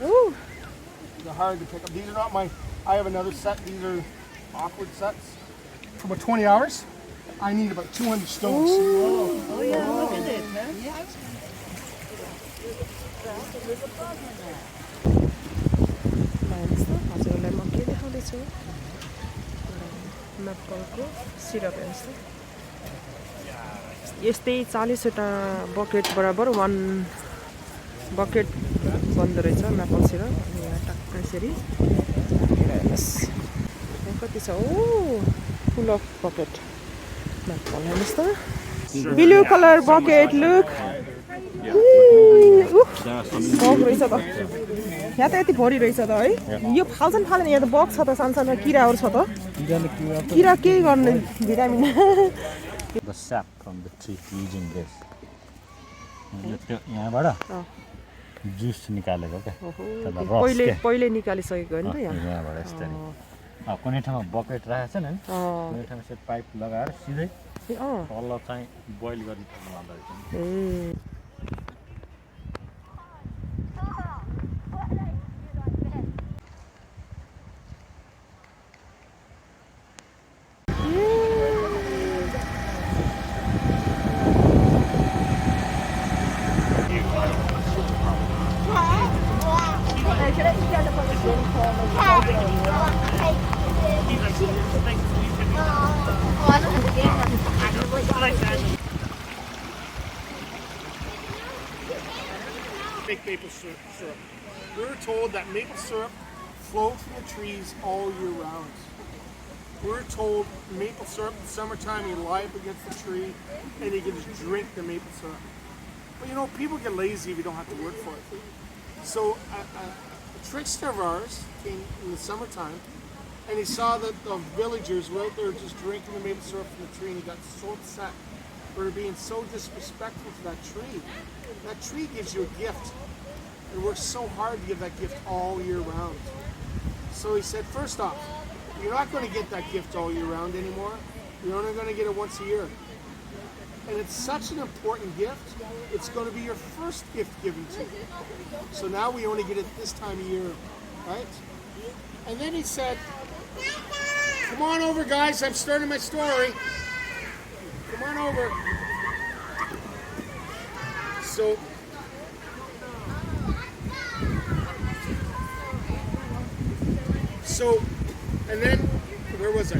Ooh. They're hard to pick up. These are not my. I have another set. These are awkward sets. For about 20 hours, I need about 200 stones. Oh yeah, look at it. हजुरलाई म के देखाउँदैछु म्यापलको syrup हेर्नुहोस् त यस्तै 40वटा bucket बराबर 1 bucket बन्दो रहेछ म्यापल syrup अनि यहाँ टक्क यसरी हेर्नुहोस् यहाँ कति छ ओ फुल अफ बकेट म्यापल हेर्नुहोस् त blue colour bucket look bug रहेछ त यहाँ त यति भरि रहेछ त है यो फाल्छन् फाल्दैन यहाँ त बग छ त सानो किराहरू छ त किरा केही गर्ने vitamin The sap from the tree using this. यहाँबाट जुस निकालेको क्या पहिले निकालिसकेको होइन त यहाँबाट यसरी कुनै ठाउँमा बकेट राखेको छ नि कुनै ठाउँमा चाहिँ पाइप लगाएर सिधै तल चाहिँ बोइल गर्ने लाँदो रहेछ Make maple syrup. We were told that maple syrup flows from the trees all year round. We were told maple syrup in the summertime you lie up against the tree and you can just drink the maple syrup. But you know, people get lazy if you don't have to work for it. So a trickster of ours came in the summertime and he saw that the villagers were out there just drinking the maple syrup from the tree and he got so upset for being so disrespectful to that tree. That tree gives you a gift and works so hard to give that gift all year round. So he said, first off, you're not going to get that gift all year round anymore. You're only going to get it once a year. And it's such an important gift, it's going to be your first gift given to you. So now we only get it this time of year, right? And then he said, come on over, guys, I'm starting my story. Come on over. So, and then, where was I?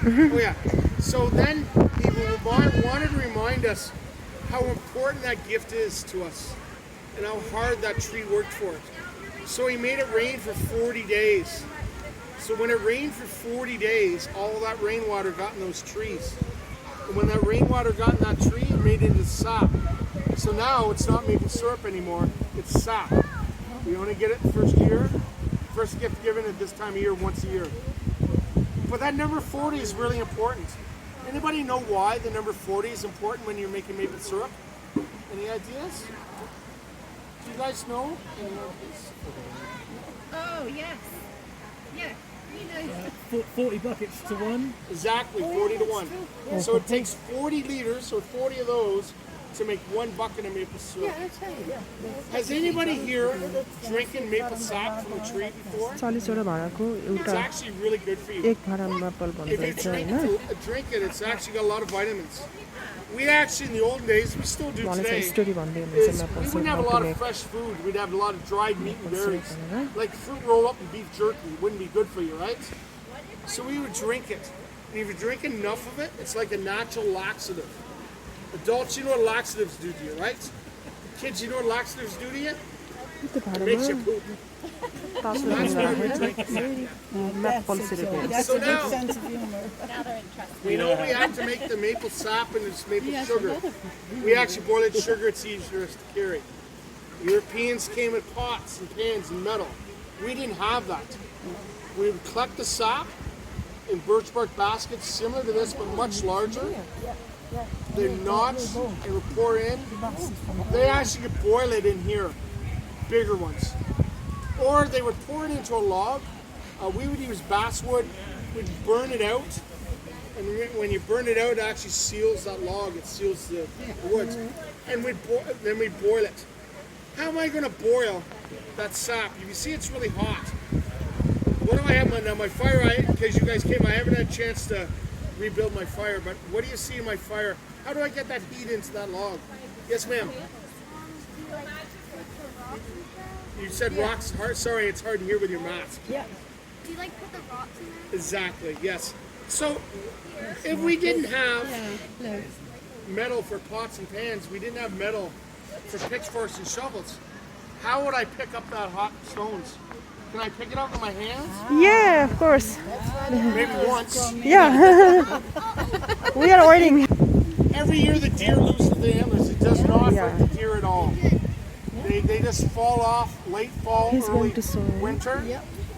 Oh yeah. So then he wanted to remind us how important that gift is to us and how hard that tree worked for it. So he made it rain for 40 days. So when it rained for 40 days, all that rainwater got in those trees. And when that rainwater got in that tree, it made it into sap. So now it's not maple syrup anymore, it's sap. We only get it the first year. First gift given at this time of year, once a year. But that number 40 is really important. Anybody know why the number 40 is important when you're making maple syrup? Any ideas? Do you guys know? Oh, yes. Yeah. You know. 40 buckets to 1? Exactly, 40 to 1. So it takes 40 liters, so 40 of those to make 1 bucket of maple syrup. Yeah, I'll tell you. Has anybody here drinking maple sap from a tree before? 40वटा भाँडाको It's एउटा actually really good for you. एक भाँडा म्यापल If भन्छ you होइन drink it, it's actually got a lot of vitamins. We actually, in the old days, we still do उहाँले चाहिँ today, story भन्दै हुनुहुन्छ is म्यापल we wouldn't have a syrup lot कुनै of fresh food. We'd have a lot of dried meat and berries. syrup, Like fruit roll up and beef jerky wouldn't be good for you, right? So we would drink it. And if you drink enough of it, it's like a natural laxative. Adults, you know what laxatives do to you, right? Kids, you know what laxatives do to you? त्यो It makes you भाँडामा poop. तातो That's why we हुन्छ drink it. म्यापल syrup हेर्नुहोस् That's So a good now- sense of humor. Now they're interested. We know we have to make the maple sap and it's maple sugar. We actually boil it sugar, it's easier to carry. Europeans came with pots and pans and metal. We didn't have that. We would collect the sap in birch bark baskets similar to this but much larger. They're notched and we pour in. They actually could boil it in here, bigger ones. Or they would pour it into a log. We would use basswood. We'd burn it out. And when you burn it out, it actually seals that log. It seals the wood. And then we'd boil it. How am I going to boil that sap? You can see it's really hot. What do I have now? My fire, because you guys came, I haven't had a chance to rebuild my fire. But what do you see in my fire? How do I get that heat into that log? Yes, ma'am. You said rocks hard. Sorry, it's hard to hear with your mask. Yeah. Do you like put the rocks in there? Exactly. Yes. So, if we didn't have metal for pots and pans, we didn't have metal for pitchforks and shovels, how would I pick up that hot stones? Can I pick it up with my hands? Yeah, of course. Maybe once. Yeah. We are waiting. Every year the deer loses the antlers. It does not hurt the deer at all. They just fall off late fall, He's early going to sow. winter.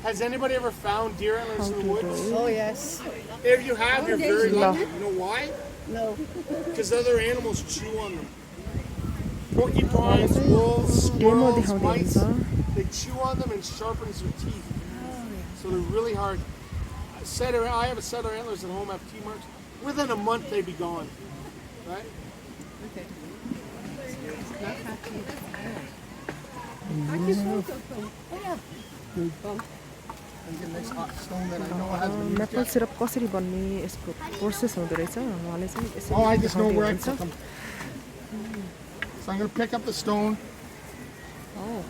Has anybody ever found deer antlers in the woods? Oh, yes. If you have, you're very No. lucky. You know why? No. Because other animals chew on them. Porcupines, wolves, Demo squirrels, देखाउँदै mice, हुन्छ. they chew on them and sharpens their teeth. So they're really hard. I have a set of antlers at home, I have teeth marks. Within a month, they'd be gone. Right? Maple syrup कसरी बन्ने यसको process हुँदो रहेछ उहाँले चाहिँ यसरी Oh, I just know where I देखाउँदै put them. So I'm going to pick up the stone. Oh.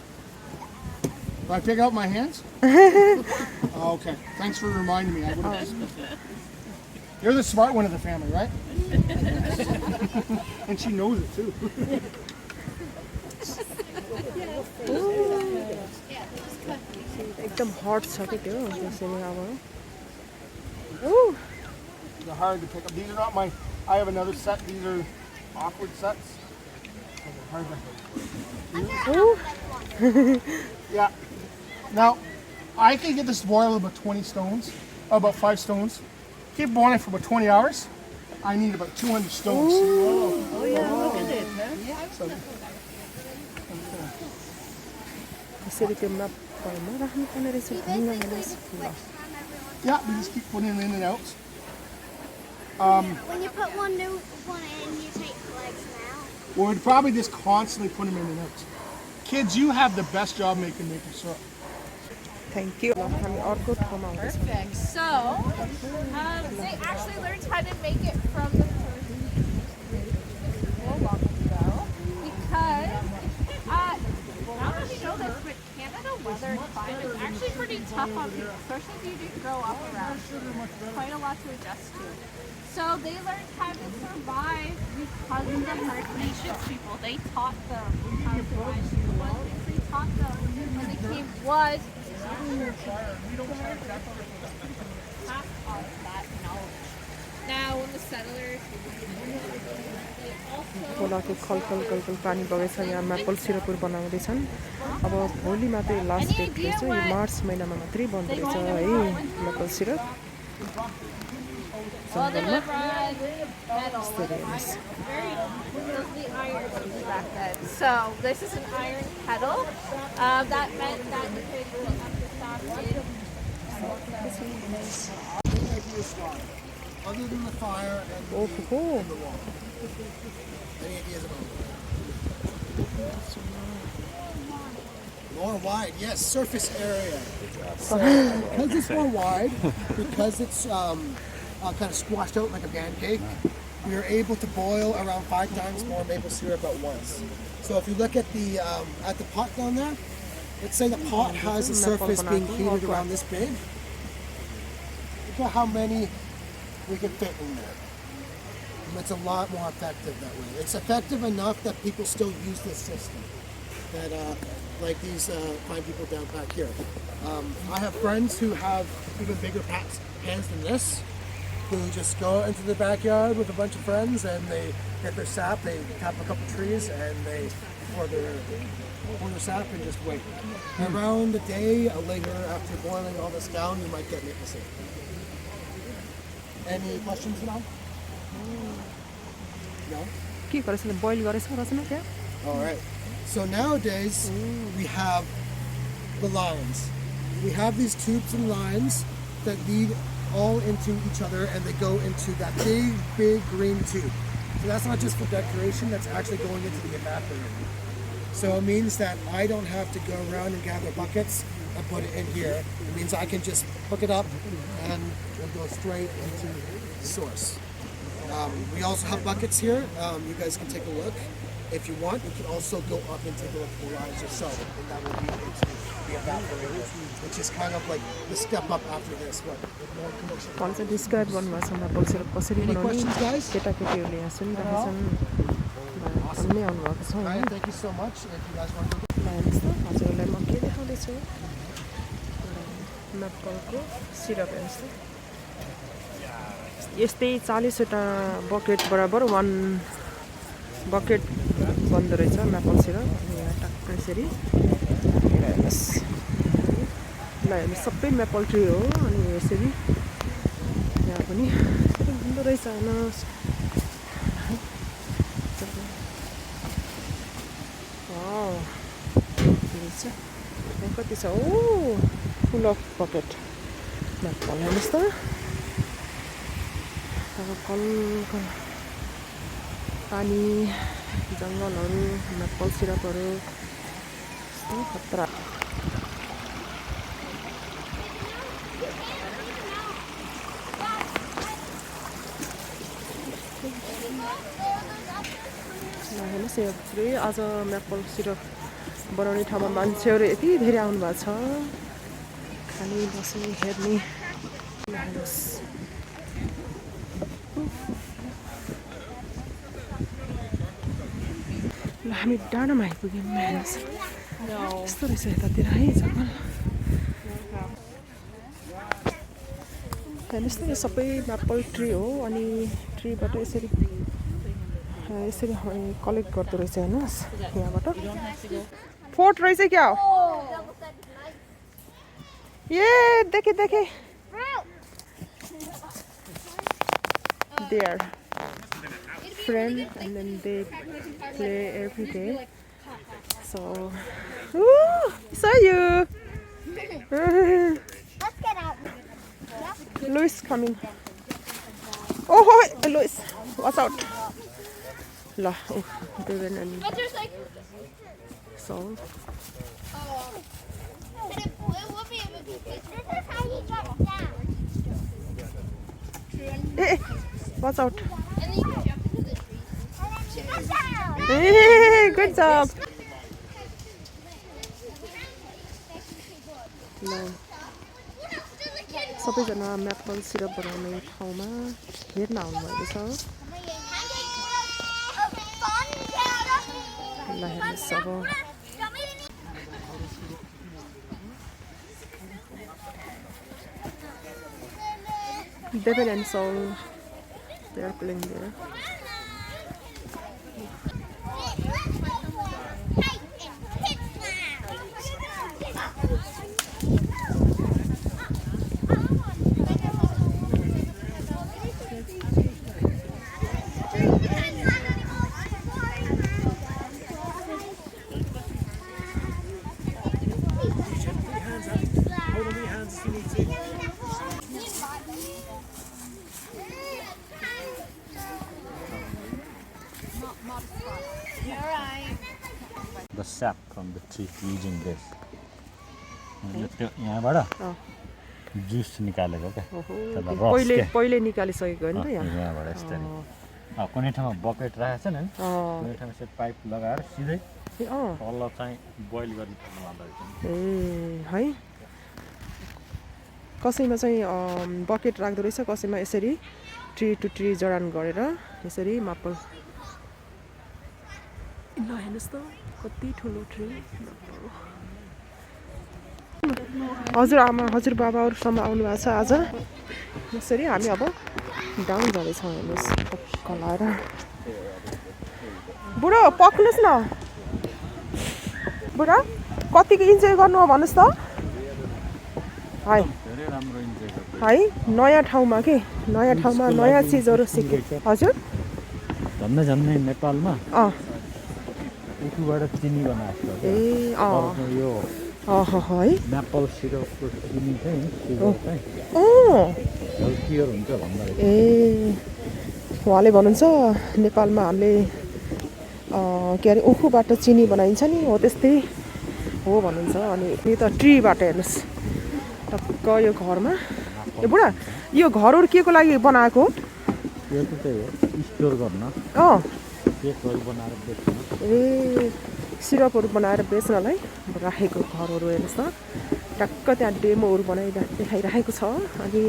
Do I pick it up with my hands? Oh, okay. Thanks for reminding me. I would have. You're the smart one of the family, right? And she knows it too. एकदम हट छ कि त्यो त्यसरी अब Ooh. They're hard to pick up. These are not my. I have another set. These are awkward sets. They're hard to- Yeah. Now, I can get this to boil about 20 stones, about 5 stones. Keep boiling for about 20 hours. I need about 200 stones. Oh, yeah, look at it, huh? यसरी त्यो म्यापलमा राख्नुपर्ने रहेछ ढुङ्गा हेर्नुहोस् ल Yeah, we just keep putting them in and out. When you put one new one in, you take the legs out. Well, we'd probably just constantly put them in and out. Kids, you have the best job making maple syrup. Thank you ल हामी अर्को ठाउँमा आउँदैछौँ Perfect. So, they actually learned how to make it from the first so long ago because I don't know if you know this, but Canada weather and climate is actually pretty tough on people, especially if you didn't grow up around it. Quite a lot to adjust to. So they learned how to survive because of the First Nations people. They taught them how to survive. One thing they taught them when they came was pass on that knowledge. Now, when the settlers, they also खोलाको खलखल कलकल पानी बगेछ यहाँ म्यापल सिरपहरू बनाउँदैछन् अब भोलि मात्रै last date रहेछ यो मार्च महिनामा मात्रै बन्द रहेछ है म्यापल syrup well, they would run metal. Very nice. Those the iron things back then. So this is an iron kettle. That meant that you could heat up the sausage. Other than the fire and ओहो any ideas about more wide? Yes, surface area. So because it's more wide, because it's kind of squashed out like a pancake, we are able to boil around 5 times more maple syrup at once. So if you look at the pot down there, let's say the pot has a surface being heated around this big. Look at how many we can fit in there. It's a lot more effective that way. It's effective enough that people still use this system. That like these fine people down back here. I have friends who have even bigger pans than this, who just go into the backyard with a bunch of friends and they get their sap, they tap a couple trees and they pour their sap and just wait. Around a day later, after boiling all this down, you might get maple syrup. Any questions now? No? के गरेछ boil गरेछ रचना त्यहाँ All right. So nowadays we have the lines. We have these tubes and lines that lead all into each other, and they go into that big green tube. So that's not just for decoration, that's actually going into the evaporator. So it means that I don't have to go around and gather buckets and put it in here. It means I can just hook it up and it'll go straight into the source. We also have buckets here. You guys can take a look. If you want, you can also go up and take a look at the lines yourself, and that will be into the evaporator, which is kind of like the step up after this one. More commercial. भन्छ describe गर्नुभएको छ maple syrup कसरी Any बनाउने questions, guys? केटाकेटीहरूले यहाँ सुनिरहेको छन् भन्ने आउनुभएको छ Ryan, thank you so much. If you guys want to go. हेर्नुहोस् त हजुरहरूलाई म के देखाउँदैछु म्यापलको सिरप हेर्नुहोस् त यस्तै 40वटा बकेट बराबर 1 बकेट बन्दो रहेछ म्यापल सिरप अनि यहाँ टक्क यसरी हेर्नुहोस् ल हेर्नुहोस् सबै म्यापल ट्री हो अनि यसरी यहाँ पनि यसरी बन्दो रहेछ हेर्नुहोस् यहाँ कति छ ओ फुल अफ बकेट म्यापल हेर्नुहोस् त अब कल पानी जङ्गलहरू म्यापल सिरपहरू खतरा हेर्नुहोस् यो पुरै आज म्यापल सिरप बनाउने ठाउँमा मान्छेहरू यति धेरै आउनु भएको छ खाने बस्ने हेर्ने हेर्नुहोस् ल हामी डाँडामा आइपुग्यौँ हेर्नुहोस् यस्तो रहेछ यतातिर है जङ्गल हेर्नुहोस् त यो सबै म्यापल ट्री हो अनि ट्रीबाट यसरी यसरी कलेक्ट गर्दो रहेछ हेर्नुहोस् यहाँबाट फोर्ट रहेछ क्या हो ए देखेँ देखेँ there friend and then they play every day. So, ooh, saw you. Let's get out. Louis coming. Oh, hi, Louis, watch out. La, oh, Devin and But there's like, Saul. it will be able to fit. This is how you jump down. Hey, watch out. And then you can jump into the trees. And then you go down. Hey, good job. ल सबैजना म्यापल syrup बनाउने ठाउँमा हेर्न आउनुभएको छ ल हेर्नुहोस् अब Devin and Saul, they are playing there. The sap from the tree using this. त्यो यहाँबाट जुस निकालेको क्या पहिले निकालिसकेको हो नि त यहाँबाट यस्तरी कुनै ठाउँमा बकेट राखेको छ नि कुनै ठाउँमा चाहिँ पाइप लगाएर सिधै तल चाहिँ बोइल गर्ने ठाउँमा लाँदो रहेछ ए है कसैमा चाहिँ बकेट राख्दो रहेछ कसैमा यसरी ट्री टु ट्री जडान गरेर यसरी मापल ल हेर्नुहोस् त कति ठुलो ट्री हजुरआमा हजुरबाबाहरूसम्म आउनु भएको छ आज यसरी हामी अब डाउन जाँदैछौँ हेर्नुहोस् कलाएर बुढो पक्नुहोस् न बुढा कतिको इन्जोय गर्नु हो भन्नुहोस् त है है नयाँ ठाउँमा के नयाँ ठाउँमा नयाँ चिजहरू सिकेँ हजुर झन्डै नेपालमा उखुबाट चिनी बनाएको ए यो है म्यापल सिरपको चिनी चाहिँ सुगर चाहिँ हेल्थियर हुन्छ भन्दा रहेछ। ए उहाँले भन्नुहुन्छ नेपालमा हामीले के अरे उखुबाट चिनी बनाइन्छ नि हो त्यस्तै हो भन्नुहुन्छ। अनि यो त ट्रीबाट हेर्नुहोस् टक्क यो घरमा ए बुढा यो घरहरू के को लागि बनाएको हो? यो चाहिँ त्यही हो स्टोर गर्न केकहरू बनाएर बेच्न। ए सिरपहरू बनाएर बेच्नलाई राखेको घरहरू हेर्नुहोस् त टक्क त्यहाँ डेमोहरू देखाइराखेको छ। अनि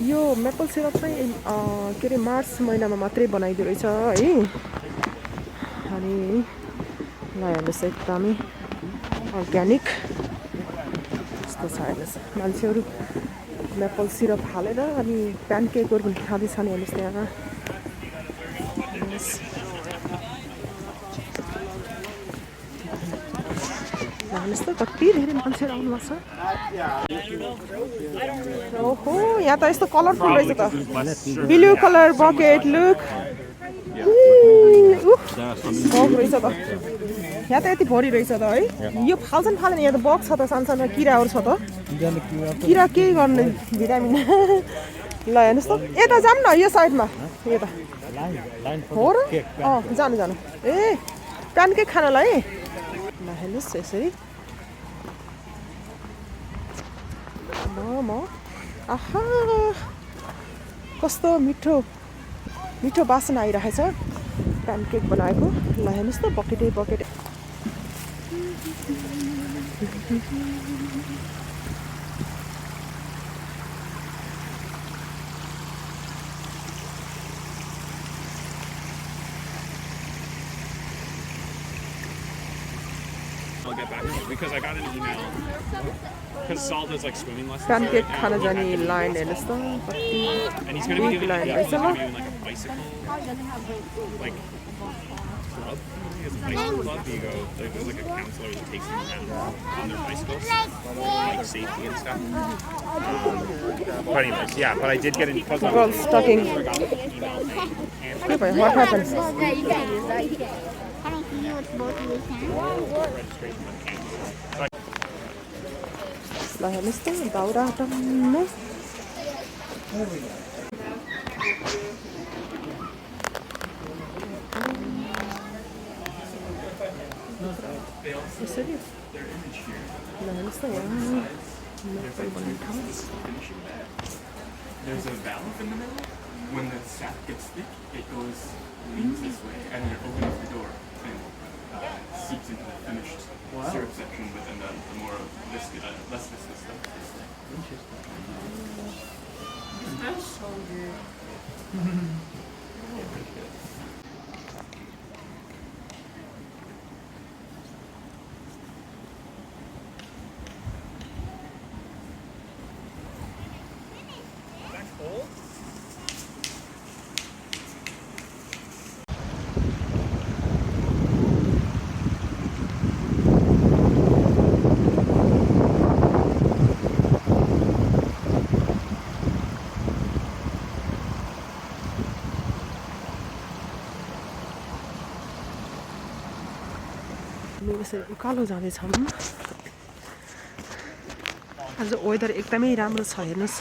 यो मेपल सिरप चाहिँ के अरे मार्च महिनामा मात्रै बनाइदियो रहेछ है। अनि ल हेर्नुहोस् एकदमै अर्ग्यानिक यस्तो छ हेर्नुहोस्। मान्छेहरू मेपल सिरप हालेर अनि प्यानकेकहरू पनि खाँदैछन् हेर्नुहोस् त्यहाँ। हेर्नुहोस् त कति धेरै मान्छेहरू आउनुभएको छ। ओहो यहाँ त यस्तो कलरफुल रहेछ त ब्लू कलर बकेट लुक रहेछ त यहाँ त यति भरि रहेछ त है। यो फाल्छन् फाल्दैन यहाँ त बग छ त सानो सानो किराहरू छ त किरा के गर्ने भिटामिन ल हेर्नुहोस् त यता जाऊँ न यो साइडमा यता हो र जानु जानु ए प्यानकेक खानलाई ल हेर्नुहोस् यसरी म आहा कस्तो मिठो मिठो बासना आइरहेछ प्यानकेक बनाएको। ल हेर्नुहोस् त बकेटै bucket I'll get back to you because I got an email because Salt is like swimming lessons. Pancake Khan जाने लाइन हेर्नुहोस् त And he's gonna be doing line he's रहेछ gonna ल। be doing like a bicycle like club. He has a bicycle club. You go there's like a counselor that takes them around on their bicycles, like safety and stuff. But anyways, yeah. But I did get an email. Girls talking. I got an email saying, के भयो what happened? I don't know what's both of these hands. registration was canceled. ल हेर्नुहोस् त दाउरा टम्म यसरी ल हेर्नुहोस् त यहाँ मेपल बन्ने ठाउँ। There's a valve in the middle. When the sap gets thick, it goes leans this way, and then it opens the door and seeps into the finished syrup section, but then the more less viscous stuff. Smells so good. यसरी उकालो जाँदैछौँ। आज weather एकदमै राम्रो छ हेर्नुहोस्।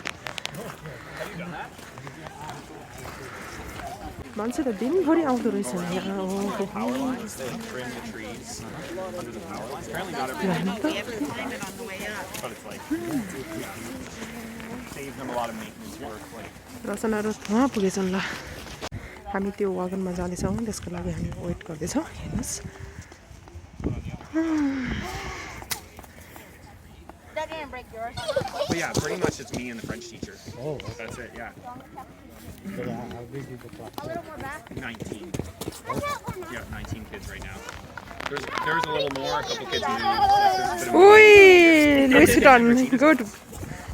मान्छे त दिनभरि आउँदो रहेछ यहाँ। Power lines that trim the trees under the power lines. Apparently not everything, but it's like saves them a lot of maintenance work. Like रचनाहरू वहाँ पुगेछन्। ल हामी त्यो वागनमा जाँदैछौँ त्यसको लागि हामी वेट गर्दैछौँ हेर्नुहोस्। That didn't break yours. but yeah, pretty much it's me and the French teacher. Oh, That's it. Yeah, how big is the class? 19. Yeah, 19 kids right now. There's a little more, a couple kids moved. Ui, Luis Vuitton,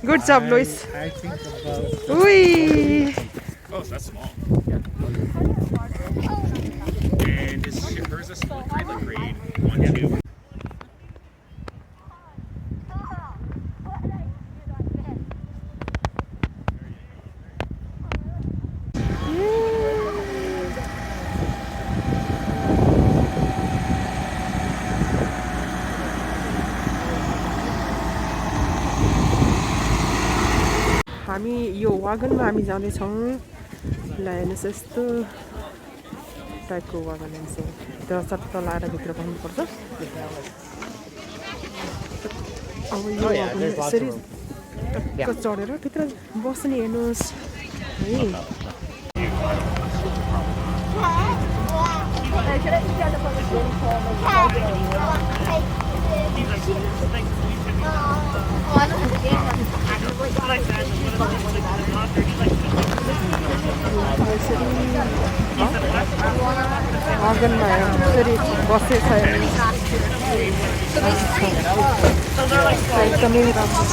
good job, Luis. I think about Ui. Oh, so that's small. And hers is small grade, like grade 1, 2. हामी यो वागनमा हामी जाँदैछौँ ल हेर्नुहोस् यस्तो टाइपको wagon हेर्नुहोस् त्यो चट्ट लाएर भित्र बस्नुपर्छ अब यो वागन यसरी टक्क चढेर भित्र बस्ने हेर्नुहोस् है वागनमा यसरी बसेछ एकदमै राम्रो